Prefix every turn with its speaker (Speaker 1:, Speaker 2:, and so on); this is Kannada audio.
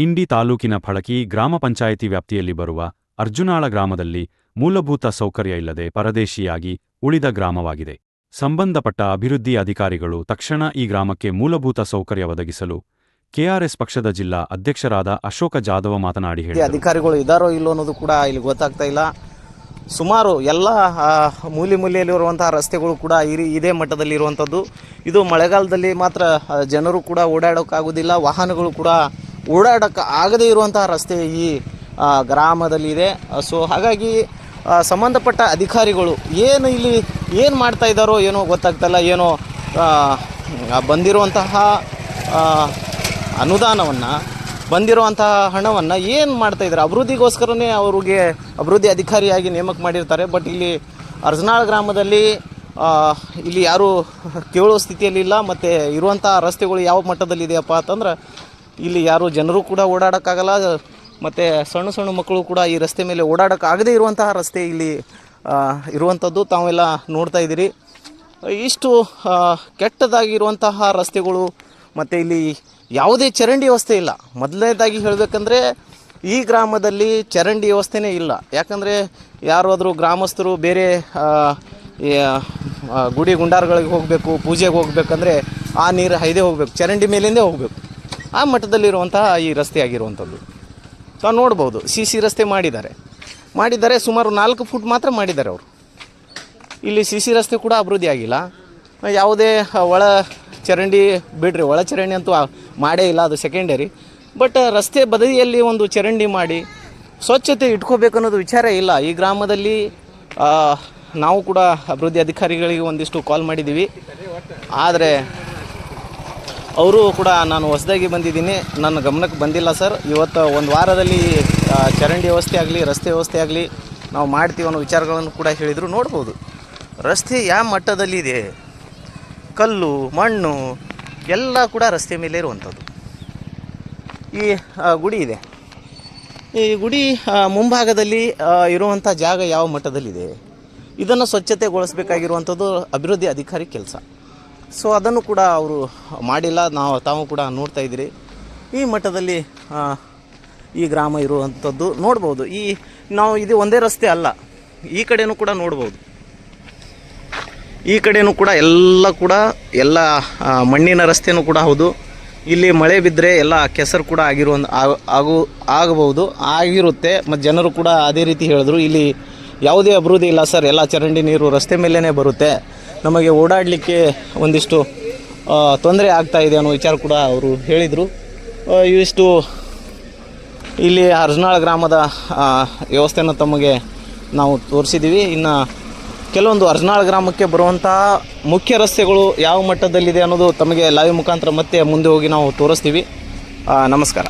Speaker 1: ಇಂಡಿ ತಾಲೂಕಿನ ಫಳಕಿ ಗ್ರಾಮ ಪಂಚಾಯಿತಿ ವ್ಯಾಪ್ತಿಯಲ್ಲಿ ಬರುವ ಅರ್ಜುನಾಳ ಗ್ರಾಮದಲ್ಲಿ ಮೂಲಭೂತ ಸೌಕರ್ಯ ಇಲ್ಲದೆ ಪರದೇಶಿಯಾಗಿ ಉಳಿದ ಗ್ರಾಮವಾಗಿದೆ. ಸಂಬಂಧಪಟ್ಟ ಅಭಿವೃದ್ಧಿ ಅಧಿಕಾರಿಗಳು ತಕ್ಷಣ ಈ ಗ್ರಾಮಕ್ಕೆ ಮೂಲಭೂತ ಸೌಕರ್ಯ ಒದಗಿಸಲು ಕೆಆರ್ಎಸ್ ಪಕ್ಷದ ಜಿಲ್ಲಾ ಅಧ್ಯಕ್ಷರಾದ ಅಶೋಕ ಜಾಧವ ಮಾತನಾಡಿ ಹೇಳಿದರು.
Speaker 2: ಅಧಿಕಾರಿಗಳು ಇದ್ದಾರೋ ಇಲ್ಲೋ ಅನ್ನೋದು ಕೂಡ ಇಲ್ಲಿ ಗೊತ್ತಾಗ್ತಾ ಇಲ್ಲ. ಸುಮಾರು ಎಲ್ಲ ಮೂಲೆಯಲ್ಲಿರುವಂತಹ ರಸ್ತೆಗಳು ಕೂಡ ಇದೇ ಮಟ್ಟದಲ್ಲಿ ಇರುವಂಥದ್ದು. ಇದು ಮಳೆಗಾಲದಲ್ಲಿ ಮಾತ್ರ ಜನರು ಕೂಡ ಓಡಾಡೋಕ್ಕಾಗೋದಿಲ್ಲ, ವಾಹನಗಳು ಕೂಡ ಓಡಾಡೋಕ್ಕೆ ಆಗದೇ ಇರುವಂತಹ ರಸ್ತೆ ಈ ಗ್ರಾಮದಲ್ಲಿದೆ. ಸೊ ಹಾಗಾಗಿ ಸಂಬಂಧಪಟ್ಟ ಅಧಿಕಾರಿಗಳು ಏನು ಮಾಡ್ತಾ ಇದ್ದಾರೋ ಏನೋ ಗೊತ್ತಾಗ್ತಾಯಿಲ್ಲ. ಏನೋ ಬಂದಿರುವಂತಹ ಅನುದಾನವನ್ನು ಬಂದಿರುವಂತಹ ಹಣವನ್ನು ಏನು ಮಾಡ್ತಾಯಿದ್ದಾರೆ, ಅಭಿವೃದ್ಧಿಗೋಸ್ಕರನೇ ಅವ್ರಿಗೆ ಅಭಿವೃದ್ಧಿ ಅಧಿಕಾರಿಯಾಗಿ ನೇಮಕ ಮಾಡಿರ್ತಾರೆ. ಬಟ್ ಇಲ್ಲಿ ಅರ್ಜನಾಳ್ ಗ್ರಾಮದಲ್ಲಿ ಇಲ್ಲಿ ಯಾರೂ ಕೇಳೋ ಸ್ಥಿತಿಯಲ್ಲಿಲ್ಲ. ಮತ್ತು ಇರುವಂಥ ರಸ್ತೆಗಳು ಯಾವ ಮಟ್ಟದಲ್ಲಿದೆಯಪ್ಪ ಅಂತಂದ್ರೆ ಇಲ್ಲಿ ಯಾರು ಜನರು ಕೂಡ ಓಡಾಡೋಕ್ಕಾಗಲ್ಲ. ಮತ್ತು ಸಣ್ಣ ಮಕ್ಕಳು ಕೂಡ ಈ ರಸ್ತೆ ಮೇಲೆ ಓಡಾಡೋಕ್ಕಾಗದೇ ಇರುವಂತಹ ರಸ್ತೆ ಇಲ್ಲಿ ಇರುವಂಥದ್ದು ತಾವೆಲ್ಲ ನೋಡ್ತಾ ಇದ್ದೀರಿ. ಇಷ್ಟು ಕೆಟ್ಟದಾಗಿರುವಂತಹ ರಸ್ತೆಗಳು, ಮತ್ತು ಇಲ್ಲಿ ಯಾವುದೇ ಚರಂಡಿ ವ್ಯವಸ್ಥೆ ಇಲ್ಲ. ಮೊದಲನೇದಾಗಿ ಹೇಳಬೇಕಂದ್ರೆ ಈ ಗ್ರಾಮದಲ್ಲಿ ಚರಂಡಿ ವ್ಯವಸ್ಥೆನೇ ಇಲ್ಲ. ಯಾಕಂದರೆ ಯಾರಾದರೂ ಗ್ರಾಮಸ್ಥರು ಬೇರೆ ಗುಡಿ ಗುಂಡಾರಗಳಿಗೆ ಹೋಗಬೇಕು, ಪೂಜೆಗೆ ಹೋಗ್ಬೇಕಂದ್ರೆ ಆ ನೀರು ಹೈದೇ ಹೋಗಬೇಕು, ಚರಂಡಿ ಮೇಲಿಂದೇ ಹೋಗಬೇಕು. ಆ ಮಟ್ಟದಲ್ಲಿರುವಂತಹ ಈ ರಸ್ತೆ ಆಗಿರುವಂಥದ್ದು ತಾವು ನೋಡ್ಬೋದು. ಸಿ ರಸ್ತೆ ಮಾಡಿದ್ದಾರೆ ಸುಮಾರು 4 ಫುಟ್ ಮಾತ್ರ ಮಾಡಿದ್ದಾರೆ ಅವರು. ಇಲ್ಲಿ ಸಿ ರಸ್ತೆ ಕೂಡ ಅಭಿವೃದ್ಧಿ ಆಗಿಲ್ಲ. ಯಾವುದೇ ಒಳ ಚರಂಡಿ ಬಿಡ್ರಿ, ಒಳ ಚರಂಡಿ ಅಂತೂ ಮಾಡೇ ಇಲ್ಲ, ಅದು ಸೆಕೆಂಡರಿ. ಬಟ್ ರಸ್ತೆ ಬದಿಯಲ್ಲಿ ಒಂದು ಚರಂಡಿ ಮಾಡಿ ಸ್ವಚ್ಛತೆ ಇಟ್ಕೋಬೇಕು ಅನ್ನೋದು ವಿಚಾರ ಇಲ್ಲ ಈ ಗ್ರಾಮದಲ್ಲಿ. ನಾವು ಕೂಡ ಅಭಿವೃದ್ಧಿ ಅಧಿಕಾರಿಗಳಿಗೆ ಒಂದಿಷ್ಟು ಕಾಲ್ ಮಾಡಿದ್ದೀವಿ. ಆದರೆ ಅವರು ಕೂಡ ನಾನು ಹೊಸದಾಗಿ ಬಂದಿದ್ದೀನಿ, ನನ್ನ ಗಮನಕ್ಕೆ ಬಂದಿಲ್ಲ ಸರ್. ಇವತ್ತು ಒಂದು ವಾರದಲ್ಲಿ ಚರಂಡಿ ವ್ಯವಸ್ಥೆ ಆಗಲಿ, ರಸ್ತೆ ವ್ಯವಸ್ಥೆ ಆಗಲಿ ನಾವು ಮಾಡ್ತೀವಿ ಅನ್ನೋ ವಿಚಾರಗಳನ್ನು ಕೂಡ ಹೇಳಿದರು. ನೋಡ್ಬೋದು ರಸ್ತೆ ಯಾವ ಮಟ್ಟದಲ್ಲಿದೆ, ಕಲ್ಲು ಮಣ್ಣು ಎಲ್ಲ ಕೂಡ ರಸ್ತೆ ಮೇಲೆ ಇರುವಂಥದ್ದು. ಈ ಗುಡಿ ಇದೆ, ಈ ಗುಡಿ ಮುಂಭಾಗದಲ್ಲಿ ಇರುವಂಥ ಜಾಗ ಯಾವ ಮಟ್ಟದಲ್ಲಿದೆ, ಇದನ್ನು ಸ್ವಚ್ಛತೆಗೊಳಿಸಬೇಕಾಗಿರುವಂಥದ್ದು ಅಭಿವೃದ್ಧಿ ಅಧಿಕಾರಿ ಕೆಲಸ. ಸೊ ಅದನ್ನು ಕೂಡ ಅವರು ಮಾಡಿಲ್ಲ. ತಾವು ಕೂಡ ನೋಡ್ತಾ ಇದ್ದೀರಿ ಈ ಮಟ್ಟದಲ್ಲಿ ಈ ಗ್ರಾಮ ಇರುವಂಥದ್ದು. ನೋಡ್ಬೋದು ಇದು ಒಂದೇ ರಸ್ತೆ ಅಲ್ಲ, ಈ ಕಡೆಯೂ ಕೂಡ ನೋಡ್ಬೋದು. ಈ ಕಡೆಯೂ ಕೂಡ ಎಲ್ಲ ಮಣ್ಣಿನ ರಸ್ತೆಯೂ ಕೂಡ ಹೌದು. ಇಲ್ಲಿ ಮಳೆ ಬಿದ್ದರೆ ಎಲ್ಲ ಕೆಸರು ಕೂಡ ಆಗಬಹುದು, ಆಗಿರುತ್ತೆ. ಮತ್ತು ಜನರು ಕೂಡ ಅದೇ ರೀತಿ ಹೇಳಿದ್ರು, ಇಲ್ಲಿ ಯಾವುದೇ ಅಭಿವೃದ್ಧಿ ಇಲ್ಲ ಸರ್, ಎಲ್ಲ ಚರಂಡಿ ನೀರು ರಸ್ತೆ ಮೇಲೇ ಬರುತ್ತೆ, ನಮಗೆ ಓಡಾಡಲಿಕ್ಕೆ ಒಂದಿಷ್ಟು ತೊಂದರೆ ಆಗ್ತಾಯಿದೆ ಅನ್ನೋ ವಿಚಾರ ಕೂಡ ಅವರು ಹೇಳಿದರು. ಇವಿಷ್ಟು ಇಲ್ಲಿ ಅರ್ಜನಾಳ್ ಗ್ರಾಮದ ವ್ಯವಸ್ಥೆಯನ್ನು ತಮಗೆ ನಾವು ತೋರಿಸಿದ್ದೀವಿ. ಇನ್ನು ಕೆಲವೊಂದು ಅರ್ಜನಾಳ್ ಗ್ರಾಮಕ್ಕೆ ಬರುವಂತಹ ಮುಖ್ಯ ರಸ್ತೆಗಳು ಯಾವ ಮಟ್ಟದಲ್ಲಿದೆ ಅನ್ನೋದು ತಮಗೆ ಲೈವ್ ಮುಖಾಂತರ ಮತ್ತೆ ಮುಂದೆ ಹೋಗಿ ನಾವು ತೋರಿಸ್ತೀವಿ. ನಮಸ್ಕಾರ.